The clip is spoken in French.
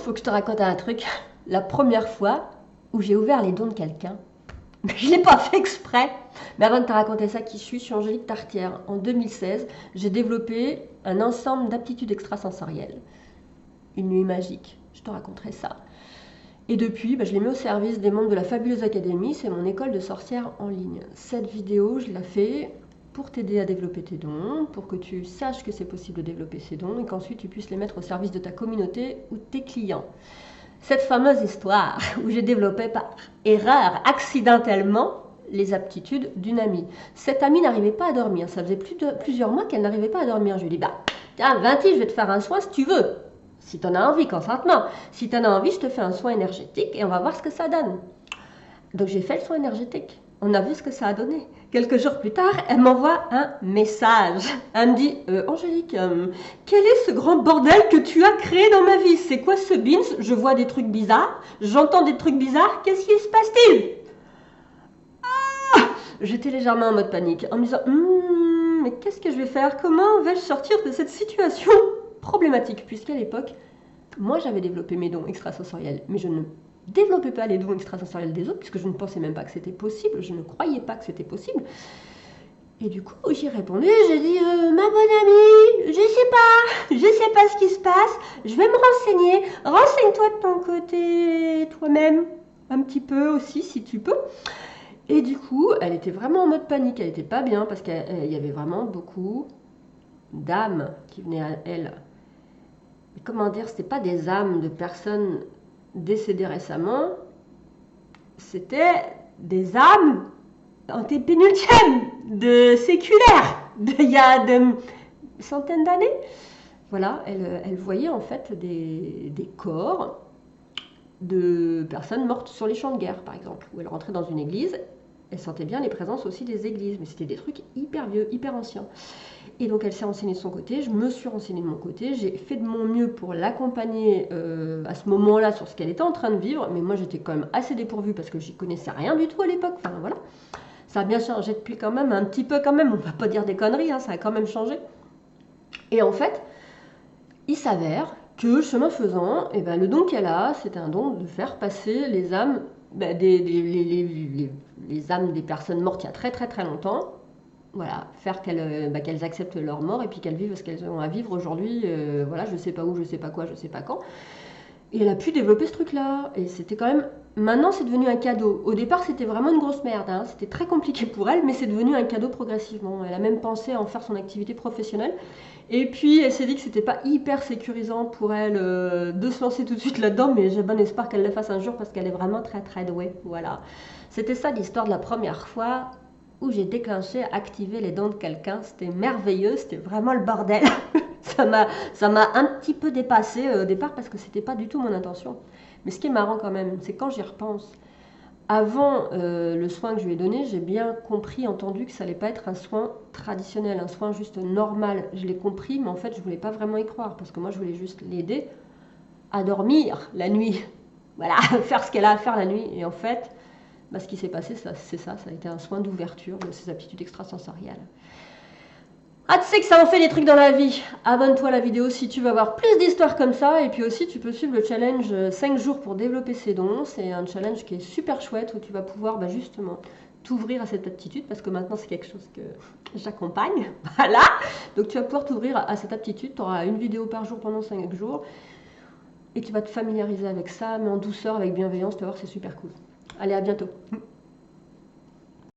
faut que je te raconte un truc. La première fois où j'ai ouvert les dons de quelqu'un, mais je ne l'ai pas fait exprès. Mais avant de te raconter ça, qui je suis Angélique Tartière. En 2016, j'ai développé un ensemble d'aptitudes extrasensorielles. Une nuit magique, je te raconterai ça. Et depuis, je l'ai mis au service des membres de la Fabuleuse Académie, c'est mon école de sorcières en ligne. Cette vidéo, je la fais pour t'aider à développer tes dons, pour que tu saches que c'est possible de développer ces dons et qu'ensuite tu puisses les mettre au service de ta communauté ou de tes clients. Cette fameuse histoire où j'ai développé par erreur, accidentellement, les aptitudes d'une amie. Cette amie n'arrivait pas à dormir, ça faisait plusieurs mois qu'elle n'arrivait pas à dormir. Je lui ai dit, tiens, Vinti, je vais te faire un soin si tu veux. Si tu en as envie, consentement. Si tu en as envie, je te fais un soin énergétique et on va voir ce que ça donne. Donc j'ai fait le soin énergétique. On a vu ce que ça a donné. Quelques jours plus tard, elle m'envoie un message. Elle me dit, Angélique, quel est ce grand bordel que tu as créé dans ma vie? C'est quoi ce bins? Je vois des trucs bizarres, j'entends des trucs bizarres, qu'est-ce qui se passe-t-il? J'étais légèrement en mode panique, en me disant, mais qu'est-ce que je vais faire? Comment vais-je sortir de cette situation problématique? Puisqu'à l'époque, moi j'avais développé mes dons extrasensoriels, mais je ne développais pas les dons extrasensoriels des autres, puisque je ne pensais même pas que c'était possible, je ne croyais pas que c'était possible. Et du coup, j'ai répondu, j'ai dit, ma bonne amie, je sais pas ce qui se passe, je vais me renseigner, renseigne-toi de ton côté, toi-même, un petit peu aussi, si tu peux. Et du coup, elle était vraiment en mode panique, elle était pas bien, parce qu'il y avait vraiment beaucoup d'âmes qui venaient à elle. Mais comment dire, c'était pas des âmes de personnes décédées récemment, c'était des âmes antépénultième, de séculaire, il y a de centaines d'années. Voilà, elle voyait en fait des corps de personnes mortes sur les champs de guerre, par exemple, où elle rentrait dans une église, elle sentait bien les présences aussi des églises, mais c'était des trucs hyper vieux, hyper anciens. Et donc elle s'est renseignée de son côté, je me suis renseignée de mon côté, j'ai fait de mon mieux pour l'accompagner à ce moment-là sur ce qu'elle était en train de vivre, mais moi j'étais quand même assez dépourvue parce que j'y connaissais rien du tout à l'époque, enfin voilà. Ça a bien changé depuis quand même, un petit peu quand même, on va pas dire des conneries, hein, ça a quand même changé. Et en fait, il s'avère que chemin faisant, le don qu'elle a, c'est un don de faire passer les âmes, les âmes des personnes mortes il y a très très très longtemps. Voilà, faire qu'elles acceptent leur mort et puis qu'elles vivent ce qu'elles ont à vivre aujourd'hui. Voilà, je sais pas où, je sais pas quoi, je sais pas quand. Et elle a pu développer ce truc-là. Et c'était quand même... Maintenant, c'est devenu un cadeau. Au départ, c'était vraiment une grosse merde, hein. C'était très compliqué pour elle, mais c'est devenu un cadeau progressivement. Elle a même pensé à en faire son activité professionnelle. Et puis, elle s'est dit que c'était pas hyper sécurisant pour elle de se lancer tout de suite là-dedans, mais j'ai bon espoir qu'elle le fasse un jour parce qu'elle est vraiment très très douée. Voilà. C'était ça l'histoire de la première fois où j'ai déclenché, activé les dons de quelqu'un. C'était merveilleux, c'était vraiment le bordel. Ça m'a un petit peu dépassé au départ parce que c'était pas du tout mon intention. Mais ce qui est marrant quand même, c'est quand j'y repense. Avant le soin que je lui ai donné, j'ai bien compris, entendu que ça allait pas être un soin traditionnel, un soin juste normal. Je l'ai compris, mais en fait, je voulais pas vraiment y croire parce que moi, je voulais juste l'aider à dormir la nuit. Voilà, faire ce qu'elle a à faire la nuit. Et en fait, ce qui s'est passé, c'est ça a été un soin d'ouverture de ses aptitudes extrasensorielles. Ah, tu sais que ça en fait des trucs dans la vie. Abonne-toi à la vidéo si tu veux avoir plus d'histoires comme ça. Et puis aussi, tu peux suivre le challenge 5 jours pour développer ses dons. C'est un challenge qui est super chouette où tu vas pouvoir justement t'ouvrir à cette aptitude parce que maintenant, c'est quelque chose que j'accompagne. Voilà. Donc, tu vas pouvoir t'ouvrir à cette aptitude. Tu auras une vidéo par jour pendant 5 jours. Et tu vas te familiariser avec ça, mais en douceur, avec bienveillance. Tu vas voir, c'est super cool. Allez, à bientôt.